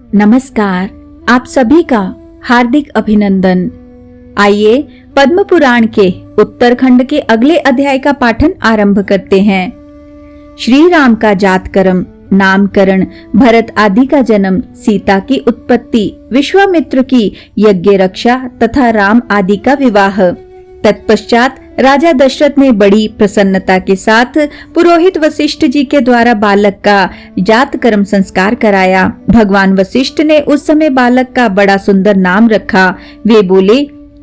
नमस्कार, आप सभी का हार्दिक अभिनंदन। आइए पद्म पुराण के उत्तरखंड के अगले अध्याय का पाठन आरंभ करते हैं। श्री राम का जातकर्म, नामकरण, भरत आदि का जन्म, सीता की उत्पत्ति, विश्वामित्र की यज्ञ रक्षा तथा राम आदि का विवाह। तत्पश्चात राजा दशरथ ने बड़ी प्रसन्नता के साथ पुरोहित वशिष्ठ जी के द्वारा बालक का जातकर्म संस्कार कराया। भगवान वशिष्ठ ने उस समय बालक का बड़ा सुंदर नाम रखा। वे बोले,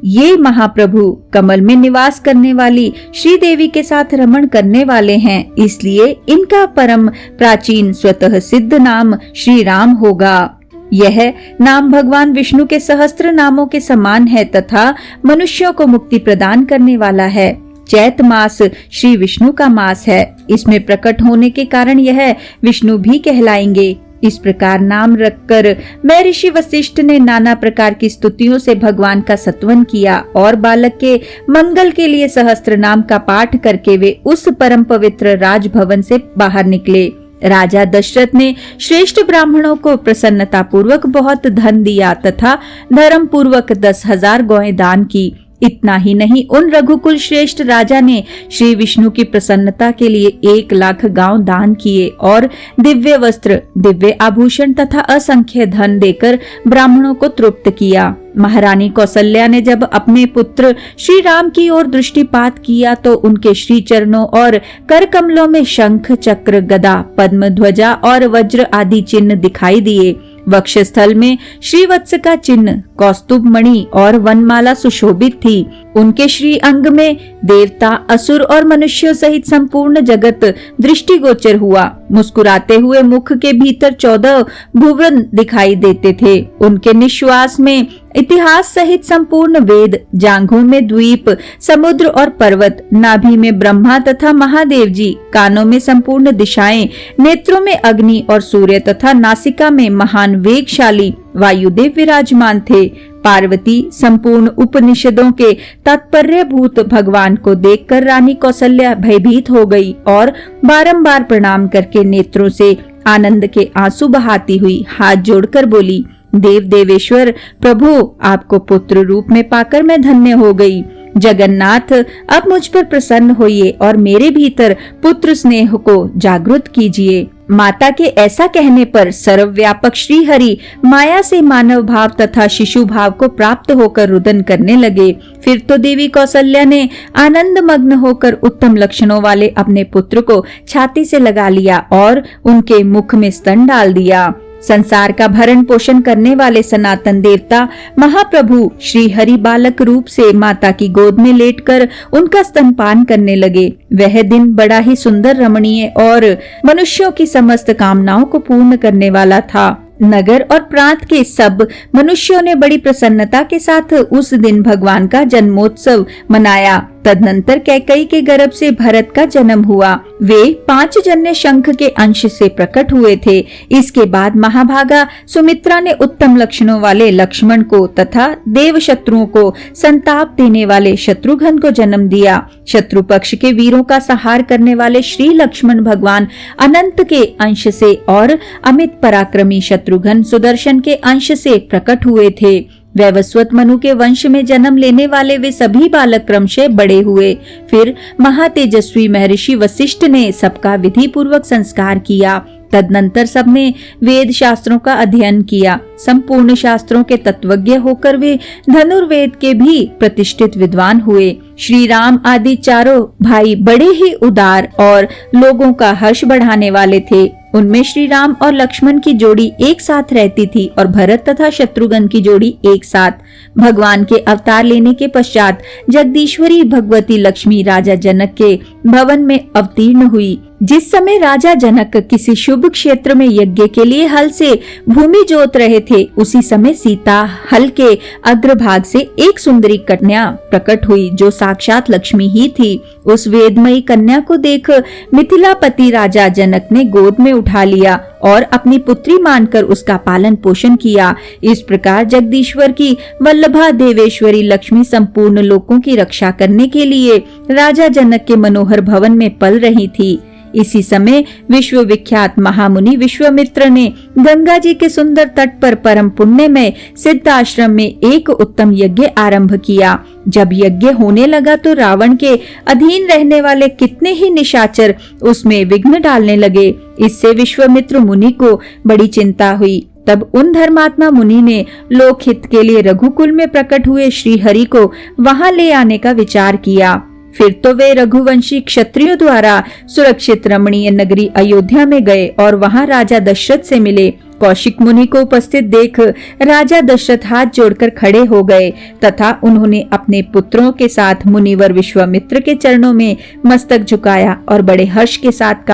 ये महाप्रभु कमल में निवास करने वाली श्री देवी के साथ रमण करने वाले हैं, इसलिए इनका परम प्राचीन स्वतः सिद्ध नाम श्री राम होगा। यह नाम भगवान विष्णु के सहस्त्र नामों के समान है तथा मनुष्यों को मुक्ति प्रदान करने वाला है। चैत मास श्री विष्णु का मास है। इसमें प्रकट होने के कारण यह विष्णु भी कहलाएंगे। इस प्रकार नाम रखकर मैं ऋषि वशिष्ठ ने नाना प्रकार की स्तुतियों से भगवान का स्तवन किया और बालक के मंगल के लिए सहस्त्र नाम का पाठ करके वे उस परम पवित्र राजभवन से बाहर निकले। राजा दशरथ ने श्रेष्ठ ब्राह्मणों को प्रसन्नता पूर्वक बहुत धन दिया तथा धर्म पूर्वक 10,000 गौएं दान की। इतना ही नहीं, उन रघुकुल श्रेष्ठ राजा ने श्री विष्णु की प्रसन्नता के लिए 1,00,000 गांव दान किए और दिव्य वस्त्र, दिव्य आभूषण तथा असंख्य धन देकर ब्राह्मणों को तृप्त किया। महारानी कौसल्या ने जब अपने पुत्र श्री राम की ओर दृष्टिपात किया तो उनके श्री चरणों और कर कमलों में शंख, चक्र, गदा, पद्म, ध्वजा और वज्र आदि चिन्ह दिखाई दिए। वक्षस्थल में श्रीवत्स का चिन्ह, कौस्तुभ मणि और वनमाला सुशोभित थी। उनके श्री अंग में देवता, असुर और मनुष्यों सहित संपूर्ण जगत दृष्टिगोचर हुआ। मुस्कुराते हुए मुख के भीतर 14 भुवन दिखाई देते थे। उनके निश्वास में इतिहास सहित संपूर्ण वेद, जांघों में द्वीप, समुद्र और पर्वत, नाभि में ब्रह्मा तथा महादेव जी, कानों में संपूर्ण दिशाएं, नेत्रों में अग्नि और सूर्य तथा नासिका में महान वेगशाली वायुदेव विराजमान थे। पार्वती संपूर्ण उपनिषदों के तात्पर्यभूत भगवान को देखकर रानी कौसल्या भयभीत हो गई और बारंबार प्रणाम करके नेत्रों से आनंद के आंसू बहाती हुई हाथ जोड़कर बोली, देव देवेश्वर प्रभु, आपको पुत्र रूप में पाकर मैं धन्य हो गई। जगन्नाथ, अब मुझ पर प्रसन्न होइए और मेरे भीतर पुत्र स्नेह को जागृत कीजिए। माता के ऐसा कहने पर सर्वव्यापक श्री हरि माया से मानव भाव तथा शिशु भाव को प्राप्त होकर रुदन करने लगे। फिर तो देवी कौसल्या ने आनंद मग्न होकर उत्तम लक्षणों वाले अपने पुत्र को छाती से लगा लिया और उनके मुख में स्तन डाल दिया। संसार का भरण पोषण करने वाले सनातन देवता महाप्रभु श्री हरि बालक रूप से माता की गोद में लेटकर उनका स्तनपान करने लगे। वह दिन बड़ा ही सुंदर, रमणीय और मनुष्यों की समस्त कामनाओं को पूर्ण करने वाला था। नगर और प्रांत के सब मनुष्यों ने बड़ी प्रसन्नता के साथ उस दिन भगवान का जन्मोत्सव मनाया। तदनंतर कैकेयी के गर्भ से भरत का जन्म हुआ। वे 5 जन्य शंख के अंश से प्रकट हुए थे। इसके बाद महाभागा सुमित्रा ने उत्तम लक्षणों वाले लक्ष्मण को तथा देव शत्रुओं को संताप देने वाले शत्रुघ्न को जन्म दिया। शत्रु पक्ष के वीरों का संहार करने वाले श्री लक्ष्मण भगवान अनंत के अंश से और अमित पराक्रमी शत्रुघ्न सुदर्शन के अंश से प्रकट हुए थे। वैवस्वत मनु के वंश में जन्म लेने वाले वे सभी बालक क्रमशः बड़े हुए। फिर महातेजस्वी महर्षि वशिष्ठ ने सबका विधि पूर्वक संस्कार किया। तदनंतर सबने वेद शास्त्रों का अध्ययन किया। संपूर्ण शास्त्रों के तत्वज्ञ होकर वे धनुर्वेद के भी प्रतिष्ठित विद्वान हुए। श्री राम आदि चारों भाई बड़े ही उदार और लोगों का हर्ष बढ़ाने वाले थे। उनमें श्री राम और लक्ष्मण की जोड़ी एक साथ रहती थी और भरत तथा शत्रुघ्न की जोड़ी एक साथ। भगवान के अवतार लेने के पश्चात जगदीश्वरी भगवती लक्ष्मी राजा जनक के भवन में अवतीर्ण हुई। जिस समय राजा जनक किसी शुभ क्षेत्र में यज्ञ के लिए हल से भूमि जोत रहे थे, उसी समय सीता हल के अग्रभाग से एक सुंदरी कन्या प्रकट हुई जो साक्षात लक्ष्मी ही थी। उस वेदमयी कन्या को देख मिथिलापति राजा जनक ने गोद में उठा लिया और अपनी पुत्री मानकर उसका पालन पोषण किया। इस प्रकार जगदीश्वर की वल्लभा देवेश्वरी लक्ष्मी संपूर्ण लोकों की रक्षा करने के लिए राजा जनक के मनोहर भवन में पल रही थी। इसी समय विश्वविख्यात महामुनि विश्वामित्र ने गंगा जी के सुंदर तट पर परम पुण्य में सिद्ध आश्रम में एक उत्तम यज्ञ आरंभ किया। जब यज्ञ होने लगा तो रावण के अधीन रहने वाले कितने ही निशाचर उसमें विघ्न डालने लगे। इससे विश्वामित्र मुनि को बड़ी चिंता हुई। तब उन धर्मात्मा मुनि ने लोकहित के लिए रघुकुल में प्रकट हुए श्री हरि को वहां ले आने का विचार किया। फिर तो वे रघुवंशी क्षत्रियों द्वारा सुरक्षित रमणीय नगरी अयोध्या में गए और वहां राजा दशरथ से मिले। कौशिक मुनि को उपस्थित देख राजा दशरथ हाथ जोड़कर खड़े हो गए तथा उन्होंने अपने पुत्रों के साथ मुनिवर विश्वामित्र के चरणों में मस्तक झुकाया और बड़े हर्ष के साथ कहा,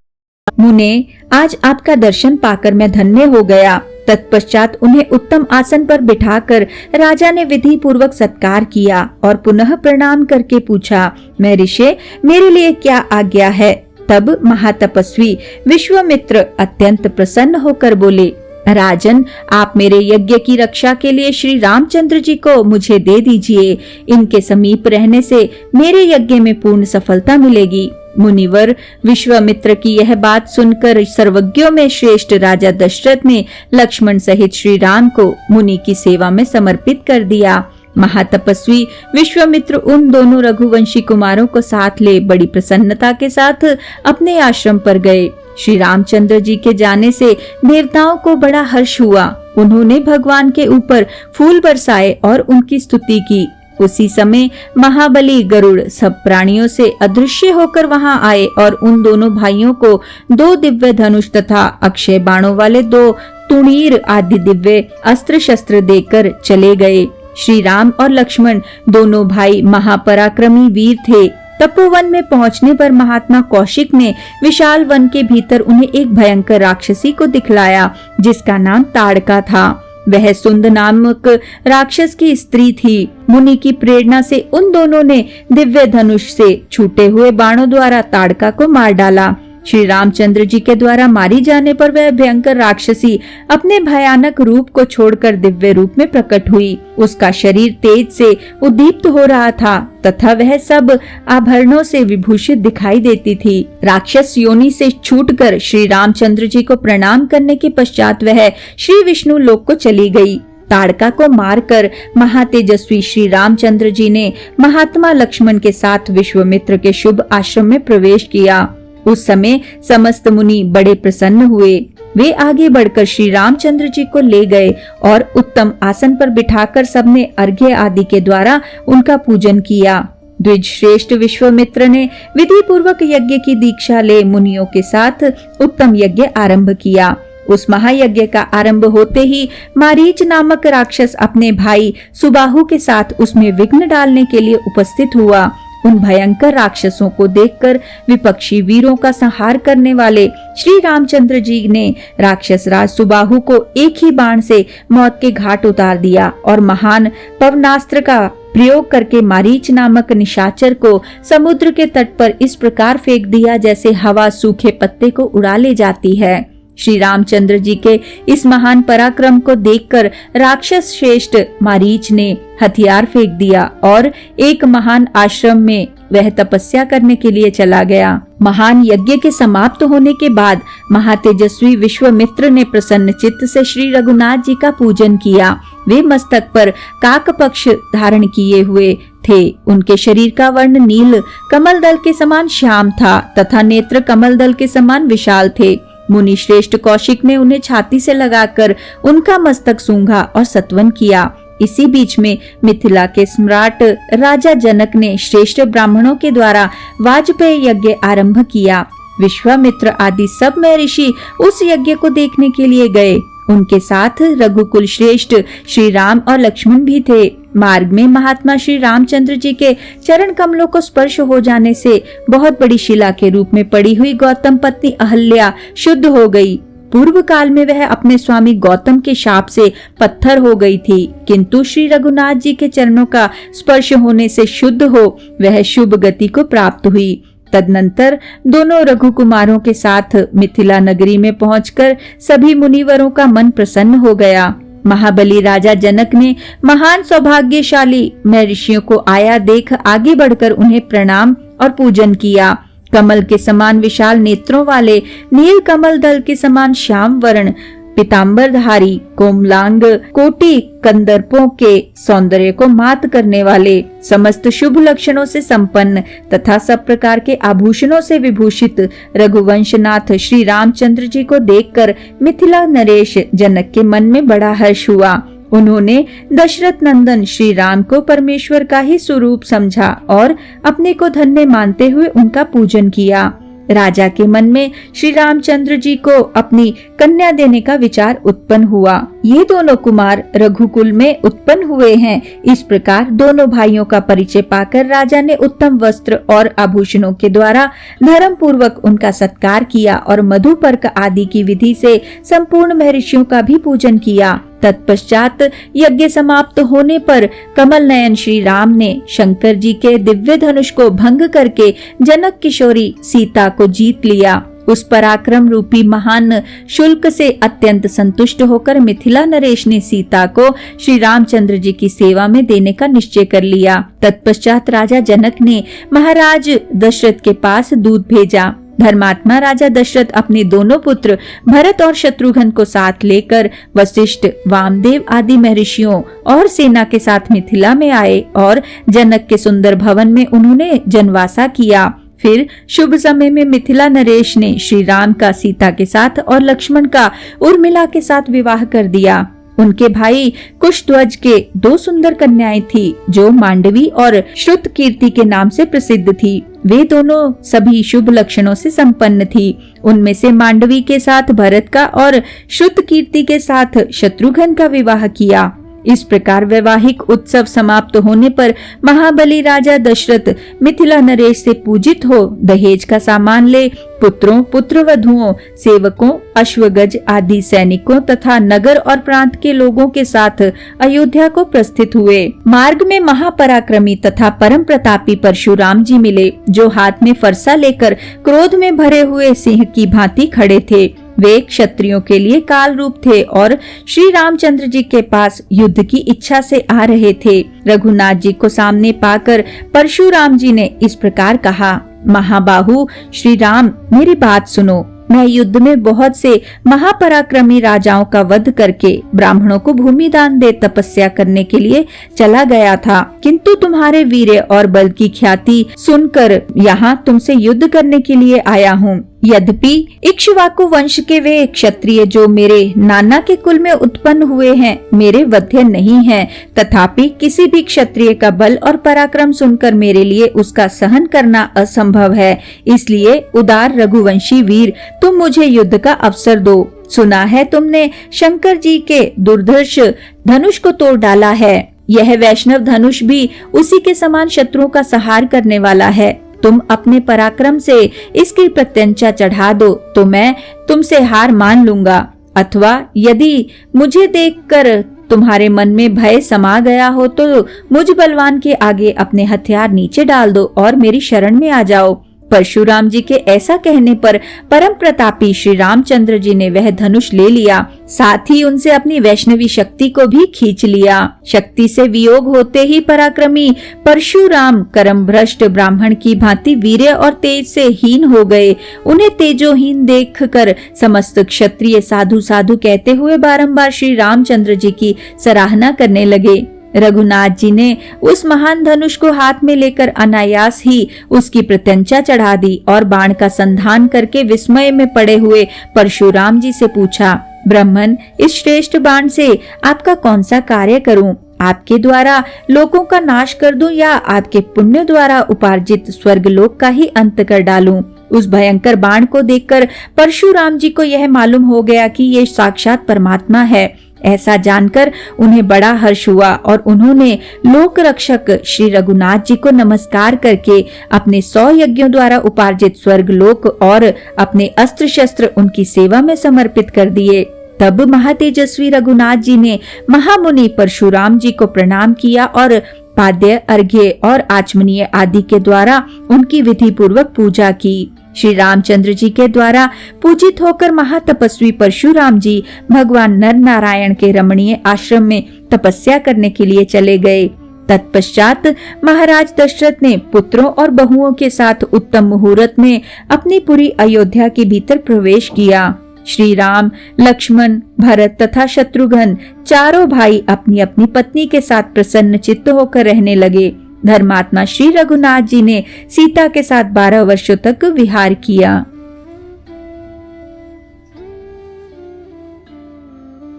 मुने, आज आपका दर्शन पाकर मैं धन्य हो गया। तत्पश्चात उन्हें उत्तम आसन पर बिठाकर राजा ने विधि पूर्वक सत्कार किया और पुनः प्रणाम करके पूछा, मैं ऋषि, मेरे लिए क्या आज्ञा है? तब महातपस्वी विश्वामित्र अत्यंत प्रसन्न होकर बोले, राजन, आप मेरे यज्ञ की रक्षा के लिए श्री रामचंद्र जी को मुझे दे दीजिए। इनके समीप रहने से मेरे यज्ञ में पूर्ण सफलता मिलेगी। मुनिवर विश्वामित्र की यह बात सुनकर सर्वज्ञों में श्रेष्ठ राजा दशरथ ने लक्ष्मण सहित श्री राम को मुनि की सेवा में समर्पित कर दिया। महातपस्वी विश्वामित्र उन दोनों रघुवंशी कुमारों को साथ ले बड़ी प्रसन्नता के साथ अपने आश्रम पर गए। श्री रामचंद्र जी के जाने से देवताओं को बड़ा हर्ष हुआ। उन्होंने भगवान के ऊपर फूल बरसाए और उनकी स्तुति की। उसी समय महाबली गरुड़ सब प्राणियों से अदृश्य होकर वहां आए और उन दोनों भाइयों को 2 दिव्य धनुष तथा अक्षय बाणों वाले 2 तुणीर आदि दिव्य अस्त्र शस्त्र देकर चले गए। श्री राम और लक्ष्मण दोनों भाई महापराक्रमी वीर थे। तपोवन में पहुंचने पर महात्मा कौशिक ने विशाल वन के भीतर उन्हें एक भयंकर राक्षसी को दिखलाया जिसका नाम ताड़का था। वह सुंद नामक राक्षस की स्त्री थी। मुनि की प्रेरणा से उन दोनों ने दिव्य धनुष से छूटे हुए बाणों द्वारा ताड़का को मार डाला। श्री रामचंद्र जी के द्वारा मारी जाने पर वह भयंकर राक्षसी अपने भयानक रूप को छोड़कर दिव्य रूप में प्रकट हुई। उसका शरीर तेज से उद्दीप्त हो रहा था तथा वह सब आभरणों से विभूषित दिखाई देती थी। राक्षस योनि से छूटकर श्री रामचंद्र जी को प्रणाम करने के पश्चात वह श्री विष्णु लोक को चली गई। ताड़का को मारकर महातेजस्वी श्री रामचंद्र जी ने महात्मा लक्ष्मण के साथ विश्वामित्र के शुभ आश्रम में प्रवेश किया। उस समय समस्त मुनि बड़े प्रसन्न हुए। वे आगे बढ़कर श्री रामचंद्र जी को ले गए और उत्तम आसन पर बिठाकर सबने अर्घ्य आदि के द्वारा उनका पूजन किया। द्विज श्रेष्ठ विश्वामित्र ने विधि पूर्वक यज्ञ की दीक्षा ले मुनियों के साथ उत्तम यज्ञ आरंभ किया। उस महायज्ञ का आरंभ होते ही मारीच नामक राक्षस अपने भाई सुबाहु के साथ उसमें विघ्न डालने के लिए उपस्थित हुआ। उन भयंकर राक्षसों को देखकर विपक्षी वीरों का संहार करने वाले श्री रामचंद्र जी ने राक्षस राज सुबाहु को एक ही बाण से मौत के घाट उतार दिया और महान पवनास्त्र का प्रयोग करके मारीच नामक निशाचर को समुद्र के तट पर इस प्रकार फेंक दिया जैसे हवा सूखे पत्ते को उड़ा ले जाती है। श्री रामचंद्र जी के इस महान पराक्रम को देखकर राक्षस श्रेष्ठ मारीच ने हथियार फेंक दिया और एक महान आश्रम में वह तपस्या करने के लिए चला गया। महान यज्ञ के समाप्त होने के बाद महातेजस्वी विश्वामित्र ने प्रसन्न चित्त से श्री रघुनाथ जी का पूजन किया। वे मस्तक पर काक पक्ष धारण किए हुए थे। उनके शरीर का वर्ण नील कमल दल के समान श्याम था तथा नेत्र कमल दल के समान विशाल थे। मुनि श्रेष्ठ कौशिक ने उन्हें छाती से लगाकर उनका मस्तक सूंघा और सत्वन किया। इसी बीच में मिथिला के सम्राट राजा जनक ने श्रेष्ठ ब्राह्मणों के द्वारा वाजपेय यज्ञ आरंभ किया। विश्वामित्र आदि सब महर्षि उस यज्ञ को देखने के लिए गए। उनके साथ रघुकुल श्रेष्ठ श्री राम और लक्ष्मण भी थे। मार्ग में महात्मा श्री रामचंद्र जी के चरण कमलों को स्पर्श हो जाने से बहुत बड़ी शिला के रूप में पड़ी हुई गौतम पत्नी अहल्या शुद्ध हो गई। पूर्व काल में वह अपने स्वामी गौतम के शाप से पत्थर हो गई थी, किंतु श्री रघुनाथ जी के चरणों का स्पर्श होने से शुद्ध हो वह शुभ गति को प्राप्त हुई। तदनंतर दोनों रघुकुमारों के साथ मिथिला नगरी में पहुंचकर सभी मुनिवरों का मन प्रसन्न हो गया। महाबली राजा जनक ने महान सौभाग्यशाली महर्षियों को आया देख आगे बढ़कर उन्हें प्रणाम और पूजन किया। कमल के समान विशाल नेत्रों वाले, नील कमल दल के समान श्याम वर्ण, पीतांबरधारी, कोमलांग, कोटि कंदर्पों के सौंदर्य को मात करने वाले, समस्त शुभ लक्षणों से संपन्न तथा सब प्रकार के आभूषणों से विभूषित रघुवंशनाथ श्री रामचंद्र जी को देखकर मिथिला नरेश जनक के मन में बड़ा हर्ष हुआ। उन्होंने दशरथ नंदन श्री राम को परमेश्वर का ही स्वरूप समझा और अपने को धन्य मानते हुए उनका पूजन किया। राजा के मन में श्री रामचंद्र जी को अपनी कन्या देने का विचार उत्पन्न हुआ। ये दोनों कुमार रघुकुल में उत्पन्न हुए हैं। इस प्रकार दोनों भाइयों का परिचय पाकर राजा ने उत्तम वस्त्र और आभूषणों के द्वारा धर्म पूर्वक उनका सत्कार किया और मधुपर्क आदि की विधि से संपूर्ण महर्षियों का भी पूजन किया। तत्पश्चात यज्ञ समाप्त होने पर कमल नयन श्री राम ने शंकर जी के दिव्य धनुष को भंग करके जनक किशोरी सीता को जीत लिया। उस पराक्रम रूपी महान शुल्क से अत्यंत संतुष्ट होकर मिथिला नरेश ने सीता को श्री रामचंद्र जी की सेवा में देने का निश्चय कर लिया। तत्पश्चात राजा जनक ने महाराज दशरथ के पास दूत भेजा। धर्मात्मा राजा दशरथ अपने दोनों पुत्र भरत और शत्रुघ्न को साथ लेकर वशिष्ठ, वामदेव आदि महर्षियों और सेना के साथ मिथिला में आए और जनक के सुंदर भवन में उन्होंने जनवासा किया। फिर शुभ समय में मिथिला नरेश ने श्री राम का सीता के साथ और लक्ष्मण का उर्मिला के साथ विवाह कर दिया। उनके भाई कुशध्वज के 2 सुंदर कन्याएं थी जो मांडवी और श्रुतकीर्ति के नाम से प्रसिद्ध थी। वे दोनों सभी शुभ लक्षणों से संपन्न थी। उनमें से मांडवी के साथ भरत का और श्रुतकीर्ति के साथ शत्रुघ्न का विवाह किया। इस प्रकार वैवाहिक उत्सव समाप्त होने पर महाबली राजा दशरथ मिथिला नरेश से पूजित हो दहेज का सामान ले पुत्रों, पुत्रवधुओं, सेवकों, अश्वगज आदि सैनिकों तथा नगर और प्रांत के लोगों के साथ अयोध्या को प्रस्थित हुए। मार्ग में महापराक्रमी तथा परम प्रतापी परशुराम जी मिले, जो हाथ में फरसा लेकर क्रोध में भरे हुए सिंह की भांति खड़े थे। वे क्षत्रियों के लिए काल रूप थे और श्री रामचंद्र जी के पास युद्ध की इच्छा से आ रहे थे। रघुनाथ जी को सामने पाकर परशुराम जी ने इस प्रकार कहा, महाबाहु श्री राम, मेरी बात सुनो। मैं युद्ध में बहुत से महापराक्रमी राजाओं का वध करके ब्राह्मणों को भूमि दान दे तपस्या करने के लिए चला गया था, किंतु तुम्हारे वीर्य और बल की ख्याति सुनकर यहाँ तुमसे युद्ध करने के लिए आया हूँ। यद्यपि इक्ष्वाकु वंश के वे क्षत्रिय जो मेरे नाना के कुल में उत्पन्न हुए हैं मेरे वध्य नहीं हैं, तथापि किसी भी क्षत्रिय का बल और पराक्रम सुनकर मेरे लिए उसका सहन करना असंभव है। इसलिए उदार रघुवंशी वीर, तुम मुझे युद्ध का अवसर दो। सुना है तुमने शंकर जी के दुर्धर्ष धनुष को तोड़ डाला है। यह वैष्णव धनुष भी उसी के समान शत्रुओं का संहार करने वाला है। तुम अपने पराक्रम से इसकी प्रत्यंचा चढ़ा दो तो मैं तुमसे हार मान लूंगा, अथवा यदि मुझे देखकर तुम्हारे मन में भय समा गया हो तो मुझ बलवान के आगे अपने हथियार नीचे डाल दो और मेरी शरण में आ जाओ। परशुराम जी के ऐसा कहने पर परम प्रतापी श्री रामचंद्र जी ने वह धनुष ले लिया, साथ ही उनसे अपनी वैष्णवी शक्ति को भी खींच लिया। शक्ति से वियोग होते ही पराक्रमी परशुराम कर्म भ्रष्ट ब्राह्मण की भांति वीर्य और तेज से हीन हो गए। उन्हें तेजोहीन देखकर समस्त क्षत्रिय साधु साधु कहते हुए बारंबार श्री रामचंद्र जी की सराहना करने लगे। रघुनाथ जी ने उस महान धनुष को हाथ में लेकर अनायास ही उसकी प्रत्यंचा चढ़ा दी और बाण का संधान करके विस्मय में पड़े हुए परशुराम जी से पूछा, ब्राह्मण, इस श्रेष्ठ बाण से आपका कौन सा कार्य करूं? आपके द्वारा लोगों का नाश कर दूं या आपके पुण्य द्वारा उपार्जित स्वर्गलोक का ही अंत कर डालूं? उस भयंकर बाण को देखकर परशुराम जी को यह मालूम हो गया कि ये साक्षात परमात्मा है। ऐसा जानकर उन्हें बड़ा हर्ष हुआ और उन्होंने लोक रक्षक श्री रघुनाथ जी को नमस्कार करके अपने 100 यज्ञों द्वारा उपार्जित स्वर्ग लोक और अपने अस्त्र शस्त्र उनकी सेवा में समर्पित कर दिए। तब महातेजस्वी रघुनाथ जी ने महामुनि परशुराम जी को प्रणाम किया और पाद्य, अर्घ्य और आचमनीय आदि के द्वारा उनकी विधि पूर्वक पूजा की। श्री रामचंद्र जी के द्वारा पूजित होकर महातपस्वी परशुराम जी भगवान नर नारायण के रमणीय आश्रम में तपस्या करने के लिए चले गए। तत्पश्चात महाराज दशरथ ने पुत्रों और बहुओं के साथ उत्तम मुहूर्त में अपनी पूरी अयोध्या के भीतर प्रवेश किया। श्री राम, लक्ष्मण, भरत तथा शत्रुघ्न चारों भाई अपनी अपनी पत्नी के साथ प्रसन्न चित्त होकर रहने लगे। धर्मात्मा श्री रघुनाथ जी ने सीता के साथ 12 वर्षों तक विहार किया।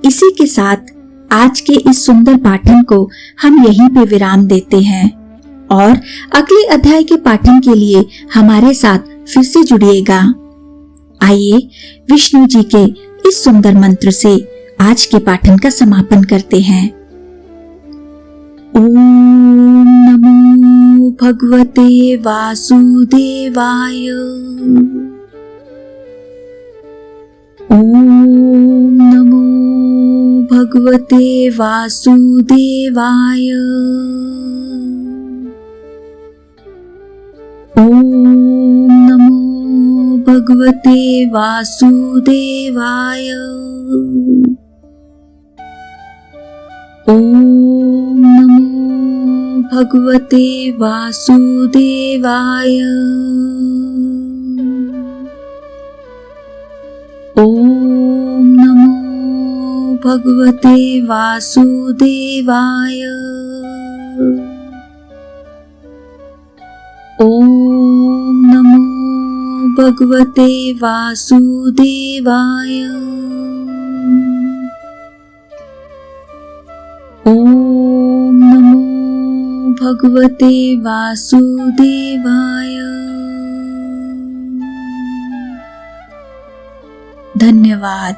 इसी के साथ आज के इस सुंदर पाठन को हम यहीं पे विराम देते हैं और अगले अध्याय के पाठन के लिए हमारे साथ फिर से जुड़िएगा। आइए विष्णु जी के इस सुंदर मंत्र से आज के पाठन का समापन करते हैं। ओम नमो भगवते वासुदेवाय। ओम नमो भगवते वासुदेवाय। ओम नमो भगवते वासुदेवाय। ओम नमो भगवते वासुदेवाय। ओम नमो भगवते वासुदेवाय। ओम नमो भगवते वासुदेवाय। ओम नमो भगवते वासुदेवाय। धन्यवाद।